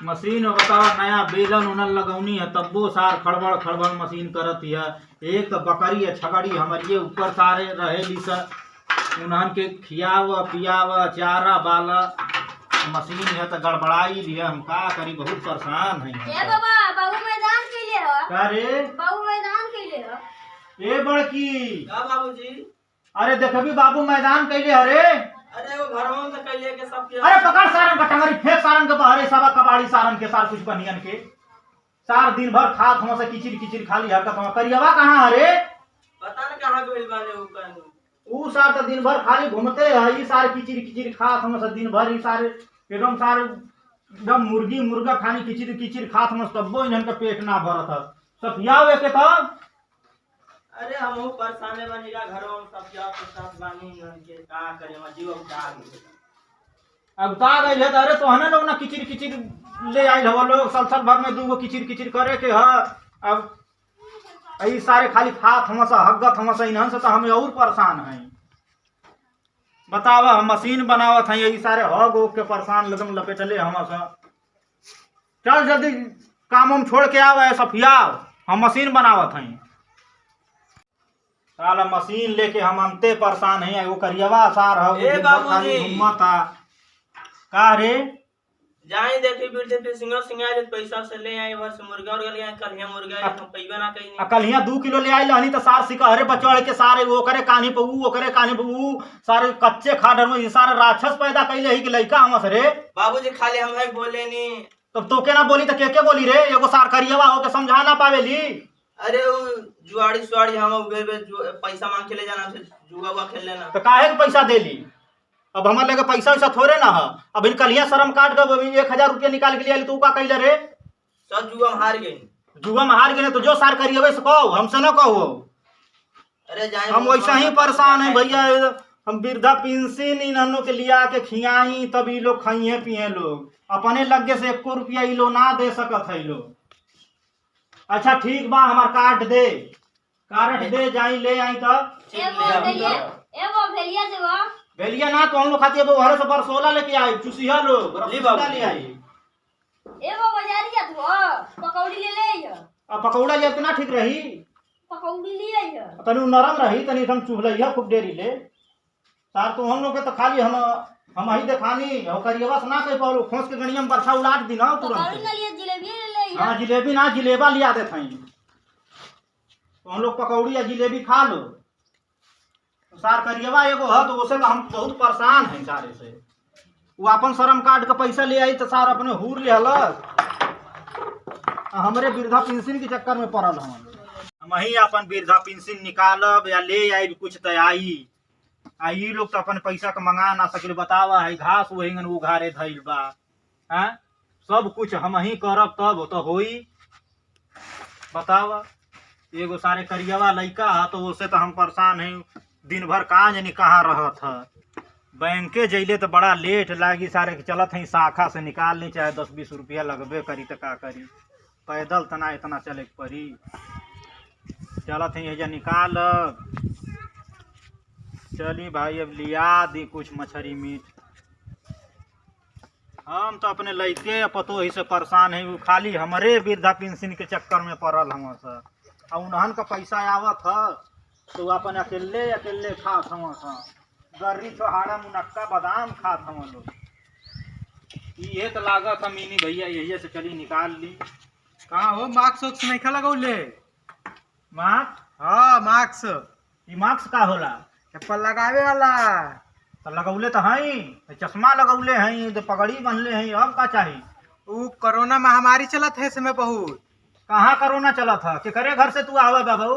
Machine बतावा नया बेलन उनल लगौनी है तब्बो सार खड़बड़ खड़बड़ मशीन करत है। एक तो बकरी है छकड़ी हमारे ऊपर सारे रहेली स उन्हन के खियाव पियाव चारा बाला मशीन है तो गड़बड़ाई लिया हम का करी बहुत परेशान है। ए बाबा बाबू मैदान के लिए हो का रे बाबू मैदान के लिए हो ए बड़की का बाबूजी? अरे देखबी बाबू मैदान कैले हरे। अरे वो घरों से कैले के सब के अरे पकड़ सारन का टंगरी फेंक सारन के बहरे सबा कबाड़ी सारन के सार कुछ बनियन के सार दिन भर खात हम से किचिर किचिर खाली हरकत हम करियवा कहां हरे पता न कहां गइल बाने ऊ कानू। ऊ सार तो दिन भर खाली घूमते है ई सारे किचिर किचिर खात हम से दिन भर ई सारे एकदम सारे एकदम मुर्गी मुर्गा खानी किचिर किचिर खात हम तब्बो इनन के पेट ना भरत है सब यावे के त। अरे हमहू परेशाने बनेगा घरों में सब जात के साथ बानी के का करे हम जीव उठा अब ता गइल है अरे तो हने लोग ना किचिर किचिर ले आइल हो लोग सल भर में दूगो किचिर किचिर करे के ह। अब ई सारे खाली खात हम से हगत हम से इनहन से तो हम और परेशान हैं। बतावा हम मशीन बनावत हैं ई सारे हग उग के परेशान लगम लपेटले हम से। चल जल्दी काम हम छोड़ के आवे सफियाव हम मशीन बनावत हैं। साला मशीन लेके हम अंते परेशान हैं। वो करियवा सार है ए बाबूजी घुमता का रे जाई देखी बिरते पे सिंगर सिंगार पैसा से ले आई वर्ष मुर्गा और ले आई कलिया मुर्गा हम पैबे ना कहीं कलिया 2 किलो ले आई लहनी तो सार सिका हरे बचड़ के सारे वो करे कानी पे वो करे कानी पे वो सारे कच्चे खाडर में सारे राक्षस पैदा कैले ही कि लइका हमस रे। बाबूजी खाली हम है बोले नी तब तो के ना बोली तो के बोली रे एगो सार करियवा हो के समझा ना पावेली। अरे वो जुआड़ी सुआड़ी हम पैसा मांग के ले जाना से जुआ हुआ खेल लेना तो काहे के पैसा देली अब हमारे लगे पैसा वैसा थोड़े ना है। अब इन कलिया शर्म काट के 1000 रुपया निकाल के लिए तू का कैले रे सब जुआ में हार गई जुआ में हार गए तो जो सार करियवे से कहो हमसे ना कहो। अरे जाए हम वैसा ही परेशान है भैया। हम वृद्धा पेंशन इन्हों के लिया के खियाई तब ये लोग खाइए पिए लोग अपने लगे से 1 रुपया ये लोग ना दे सकत है लोग। अच्छा ठीक बा हमार कार्ड दे जाई ले आई तब एगो भेलिया से वो बेलिया ना तो हम लोग खाती है घर से बरसोला लेके आई चुसिया लोग रसगुल्ला ले आई एगो बाजारी जात हो पकौड़ी ले ले अब पकौड़ा ले इतना ठीक रही पकौड़ी ले आई तनी नरम रही तनी एकदम चुभलैया खूब देरी ले सार तो हम लोग के तो खाली हम ही देखानी हो करियवा से ना कह पालो खोस के गणिया में बरसा उलाट दी ना तुरंत जलेबी ले ले हाँ जिलेबी ना जिलेबा लिया देते हैं तो हम लोग पकौड़ी या जिलेबी खा लो। तो सार करियवा एगो है तो उसे हम बहुत परेशान हैं सारे से। वो अपन शर्म काट के पैसा ले आई तो सार अपने हूर ले हमारे वृद्धा पेंशन के चक्कर में पड़ल हम ही अपन वृद्धा पेंशन निकालब या ले आई कुछ तो आई लोग तो अपन पैसा के मंगा ना सके बतावा है घास वही उघारे धैल बा है सब कुछ हम ही करब तब तो होई बतावा। एगो सारे करियवा लइका है तो उससे तो हम परेशान हैं दिन भर कहाँ जानी कहाँ रहत है। बैंके जैले तो बड़ा लेट लागी सारे चलत हैं शाखा से निकाल ली चाहे 10-20 रुपया लगबे करी तो का करी पैदल तना इतना चले पड़ी चलत हैं एजा निकाल चली भाई अब लिया दी कुछ मछली मीट। हम तो अपने लइके पतो ही से परेशान है वो खाली हमारे वृद्धा पेंशन के चक्कर में पड़ल हम से और उन्हन का पैसा आवत है तो अपन अकेले खात हम गर्री छोहाड़ा मुनक्का बादाम खात हम लोग ये तो लागत हम इनी भैया यही से चली निकाल ली। कहाँ हो मार्क्स वक्स नहीं खा लगौले मार्क्स हाँ मार्क्स ये मार्क्स का होला चप्पल लगावे वाला तो लगौले तो हई चश्मा लगौले हई तो पगड़ी बनले हई अब का चाहिए। वो कोरोना महामारी चलत है समय बहुत कहाँ कोरोना चला था कि करे घर से तू आवे बाबू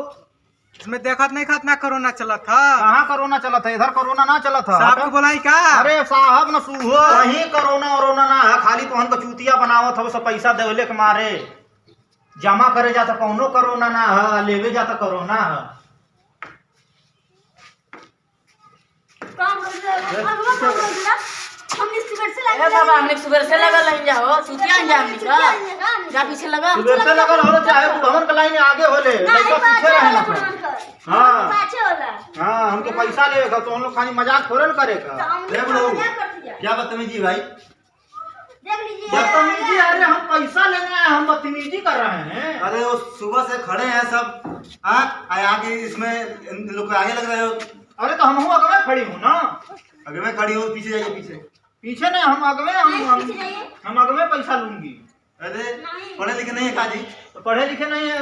इसमें देखत नहीं खत ना कोरोना चलत था। कहाँ कोरोना चला था इधर कोरोना ना चला था साहब को बोलाई का अरे साहब न सूहो वही कोरोना वरोना ना है खाली तो हमको चूतिया बनावत हो सब पैसा देवले के मारे जमा करे जाता कौनो कोरोना ना है लेवे जाता कोरोना है। बाबा हमने सुबह से लगल नहीं जाओ सुतिया जा हमने का जा पीछे लगा सुबह से लगल हो चाहे तू हमन के लाइन आगे होले लइका पीछे रहे ना हां पाछे होला हां हमके पैसा लेगा तो हम लोग खाली मजाक थोड़े न करेगा देख लो क्या बदतमीजी भाई देख लीजिए बदतमीजी अरे बदतमीजी कर रहे हैं। अरे वो सुबह से खड़े हैं सब, आगे इसमें इन लोग आगे लग रहे हो। अरे तो हम अगवे खड़ी हूँ ना। अगर मैं खड़ी हूँ, पीछे जाइए पीछे। पीछे नहीं, हम अगवे, हम अगवे पैसा लूंगी। अरे पढ़े लिखे नहीं है काजी? तो पढ़े लिखे नहीं है,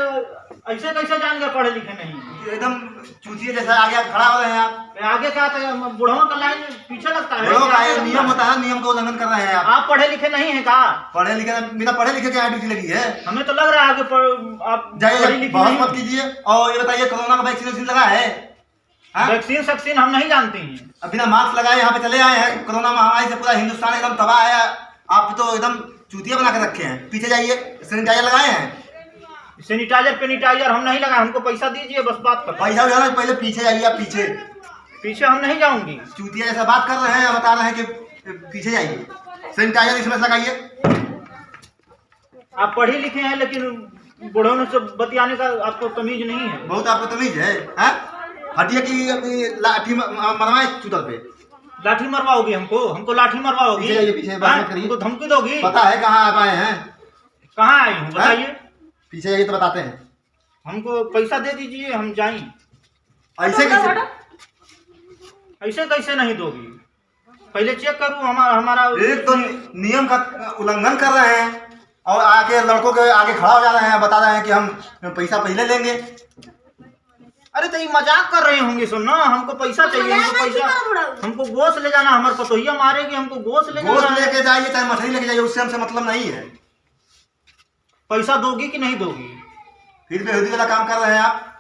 ऐसे कैसे जान गए पढ़े लिखे नहीं है? एकदम चूतिए जैसा आगे खड़ा हो रहे हैं आप। आगे क्या बुढ़वा का लाइन पीछे लगता है। बुढ़ों का ये नियम होता है, नियम का उल्लंघन कर रहे हैं आप पढ़े लिखे नहीं है का? पढ़े लिखे, बिना पढ़े लिखे क्या ड्यूटी लगी है? हमें तो लग रहा है कि आप जाइए, बहुत मत कीजिए। और ये बताइए, कोरोना का वैक्सीन लगा है? वैक्सीन हम नहीं जानते हैं। अब बिना मास्क लगाए यहाँ पे चले आए हैं। कोरोना महामारी से पूरा हिंदुस्तान एकदम तबाह है। आप तो एकदम चूतिया बना के रखे हैं। पीछे जाइए, सैनिटाइजर लगाए हैं? सैनिटाइजर पेनिटाइजर हम नहीं लगाए, हमको पैसा दीजिए बस बात कर। पैसा उठाना, पहले पीछे जाइए। आप पीछे पीछे हम नहीं जाऊंगी। चूतिया जैसा बात कर रहे हैं, बता रहे हैं कि पीछे जाइए। सैनिटाइजर इसमें लगाइए। आप पढ़े लिखे हैं लेकिन बुढ़ों से बतियाने का आपको तमीज नहीं है। बहुत आपको तमीज है? हटिए की लाठी मरवाए चूतर पे। लाठी मरवाओगी हमको लाठी मरवाओगी? पीछे बात मत करिए। हमको धमकी दोगी? पता है कहाँ आप आए हैं? कहाँ आई हूँ बताइए। पीछे जाइए तो बताते हैं। हमको पैसा दे दीजिए, हम जाएं। ऐसे कैसे? ऐसे कैसे नहीं दोगी? पहले चेक करूँ हमारा एक तो नियम का उल्लंघन कर रहे हैं और आके लड़कों के आगे खड़ा हो जा रहे हैं, बता रहे हैं कि हम पैसा पहले लेंगे। अरे तो ये मजाक कर रहे होंगे। सुन ना, हमको पैसा चाहिए, हमको गोश्त ले जाना। हमारे पतोहिया मारेगी, हमको गोश्त ले गोश्त जाना। लेके जाइए चाहे मछली लेके जाइए, उससे हमसे मतलब नहीं है। पैसा दोगी कि नहीं दोगी? फिर बेहूदी वाला काम कर रहे हैं आप।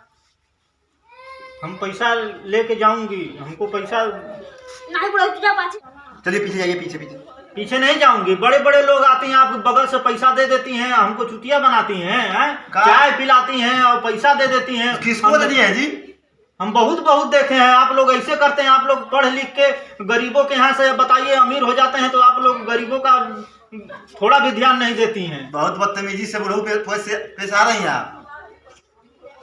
हम पैसा लेके जाऊंगी, हमको पैसा नहीं बुढ़ऊ तुझा पाछे। चलिए पीछे जाइए, पीछे पीछे। पीछे नहीं जाऊंगी। बड़े बड़े लोग आते हैं, आपके बगल से पैसा दे देती हैं, हमको चुतिया बनाती हैं, चाय पिलाती हैं और पैसा दे देती हैं। किसको दे दिए हैं जी? हम बहुत देखे हैं। आप लोग ऐसे करते हैं। आप लोग पढ़ लिख के गरीबों के यहाँ से बताइए अमीर हो जाते हैं, तो आप लोग गरीबों का थोड़ा भी ध्यान नहीं देती हैं। बहुत बदतमीजी से बुढ़ऊ पेश आ रही हैं आप।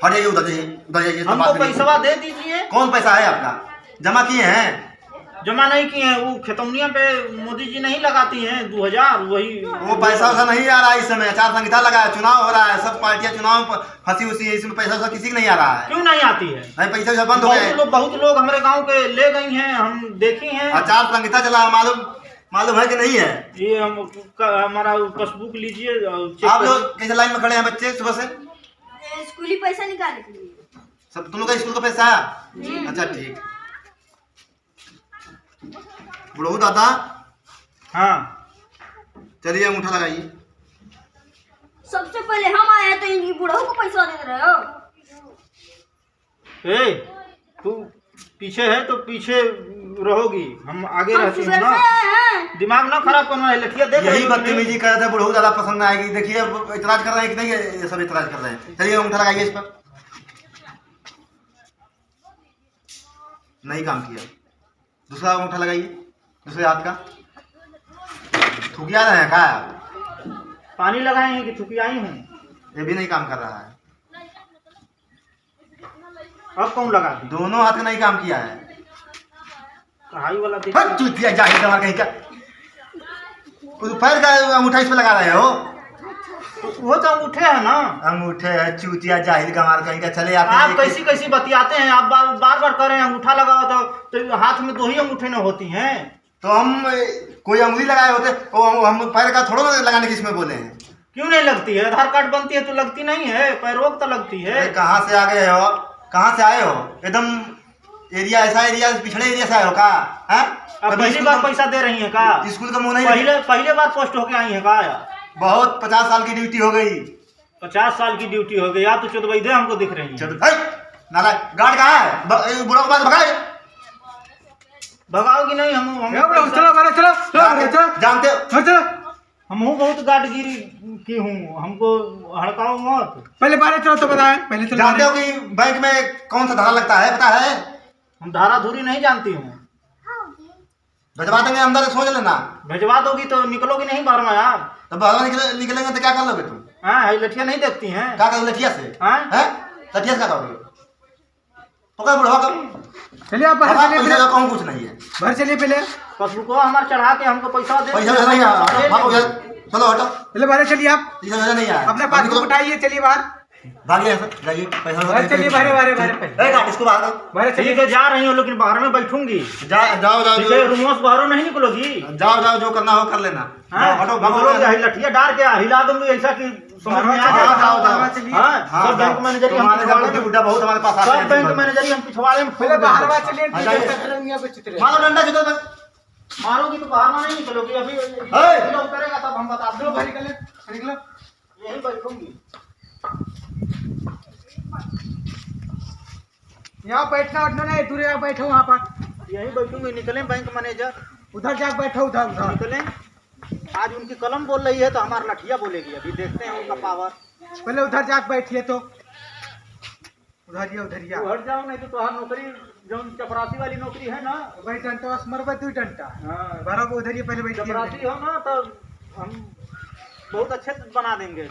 हट जाइए, उधर जाइए, उधर जाइए। हमको पैसा दे दीजिए। कौन पैसा है आपका? जमा किए हैं? जमा नहीं किए हैं। वो खेतौनिया पे मोदी जी नहीं लगाती हैं 2000, वही वो पैसा वैसा नहीं आ रहा है इस समय। आचार संहिता लगा है, चुनाव हो रहा है, सब पार्टियां चुनाव में फंसी उसी है। इसमें पैसा वैसा किसी को नहीं आ रहा है। क्यों नहीं आती है? नहीं, पैसा वैसा बंद हो गया। बहुत लोग हमारे गांव के ले गई हैं, हम देखी हैं। आचार संहिता चला, मालूम है कि नहीं है? ये हमारा पासबुक लीजिए। आप लोग कैसे लाइन में खड़े हैं बच्चे सुबह से? स्कूली पैसा निकालने के लिए। सब तुम लोग का स्कूल का पैसा है? अच्छा ठीक। बुढ़ऊ दादा, हाँ चलिए अंगूठा लगाइए। सबसे पहले हम आए हैं तो इनकी बुढ़ऊ को पैसा दे रहे हो। ए, तू पीछे है तो पीछे रहोगी, हम आगे रहते हैं ना। दिमाग ना खराब करना है। लठिया देख यही बदतमीजी कर रहे थे, बुढ़ऊ दादा पसंद आएगी। देखिए इतराज कर रहे हैं कि नहीं, ये सब इतराज कर रहे हैं। चलिए अंगूठा लगाइए इस पर। नहीं काम किया, दूसरा अंगूठा लगाइए दूसरे हाथ का। थूकिया रहे हैं क्या? पानी लगाए हैं कि थुकियाई हूँ? ये भी नहीं काम कर रहा है। अब कौन लगा दी? दोनों हाथ का नहीं काम किया है। कढ़ाई वाला देख। चूतिया जाहिल कमाल कहीं का। पैर का अंगूठा इस पे लगा रहे हो? वो तो अंगूठे है ना। अंगूठे है, चूतिया जाहिल कमाल कहीं का। चले आते आप कैसी कैसी बतियाते हैं। आप बार कर रहे हैं अंगूठा लगाओ तो हाथ में 2 ही अंगूठे न होती हैं। तो हम कोई अंगुली लगाए होते, हम पैर का थोड़ा लगाने की इसमें बोले हैं। क्यों नहीं लगती है? आधार कार्ड बनती है तो लगती नहीं है, पैरों तो लगती है। कहाँ से आ गए हो? कहाँ से आए हो? एकदम एरिया ऐसा एरिया पिछड़े एरिया से आए हो का? अब पहली बार पैसा दे रही है का? स्कूल का मुँह नहीं? पहले बार पोस्ट होके आई है का? बहुत 50 साल की ड्यूटी हो गई। 50 साल की ड्यूटी हो गई। आप तो चुदवैदे हमको दिख रही है। नाला गार्ड कहाँ है? बुढ़ा के पास भगाए। भगाओगी नहीं? हम चलो जानते हो? हम बहुत गार्डगिरी की हूँ, हमको हड़काओ मत। पहले बारे चलो तो बताएं। पहले चलो। जानते हो कि बैंक में कौन सा धारा लगता है? पता है? हम धारा धूरी नहीं जानती हूँ। भिजवा देंगे, अंदर सोच लेना। भिजवा दोगी तो निकलोगी नहीं बाहर में यार। तो बाहर निकलेंगे तो क्या कर लोगे तुम? हाँ, लठिया नहीं देखती हैं? क्या करोगे लठिया से? लठिया से क्या करोगे? पकड़ बुढ़वा कब? चलिए आप बाहर चलिए। पैसा कौन कुछ नहीं है। बाहर चलिए पहले। पासबुक हमारे चढ़ा के हमको पैसा दे। पैसा नहीं है। चलो हटो, चलो बाहर चलिए आप, इधर नजर नहीं आया। अपने पासबुक उठाइए, चलिए बाहर, भागिए यहाँ से, जाइए, पैसा बाहर चलिए, बाहर बाहर बाहर पहले, ए, काट इसको बाहर करो। बाहर ठीक चलिए। है जा रही हूँ लेकिन बाहर में बैठूंगी। जाओ जाओ ठीक है रूमों से बाहरों नहीं निकलोगी। जाओ जो करना हो कर लेना। हाँ, हटो भागोगे, लठिया डाल के हिला दूंगी ऐसा कि समझ में आ बाहर जाएगा। जाओ, जाओ, बाहर चलिए, हाँ, सब बैंक मैनेजर हम पिछवाड़े में, बुढ़ा बहुत हमारे पास आते सब हैं। बैंक मैनेजर हम पिछवाड़े में ठोक पहले बाहर देंगे। बाहर चलिए, हाँ, जाइए। दुनिया पे चित्र मारो डंडा जुटो बस। मारोगी तो बाहर में नहीं निकलोगी। अभी हे! लोग करेगा तब हम बता चलो बाहर देंगे। निकले, निकलो, यहीं बैठूंगी। यहाँ बैठना उठना नहीं, दूर यहाँ बैठो, वहाँ पर यहीं बैठूंगी। निकले बैंक मैनेजर, उधर जाके बैठो, उधर उधर। निकले। आज उनकी कलम बोल रही है तो हमारा लठिया बोलेगी। अभी देखते हैं उनका पावर। पहले उधर जाके बैठिए, तो उधरिया उधरिया, तू हट जाओ नहीं तो तुम्हारी नौकरी जो चपरासी वाली नौकरी है ना, भाई डंटा मरबा, तू डंटा हाँ, बराबर उधरिए, पहले बैठिए। चपरासी हो ना तो हम बहुत अच्छे से बना देंगे।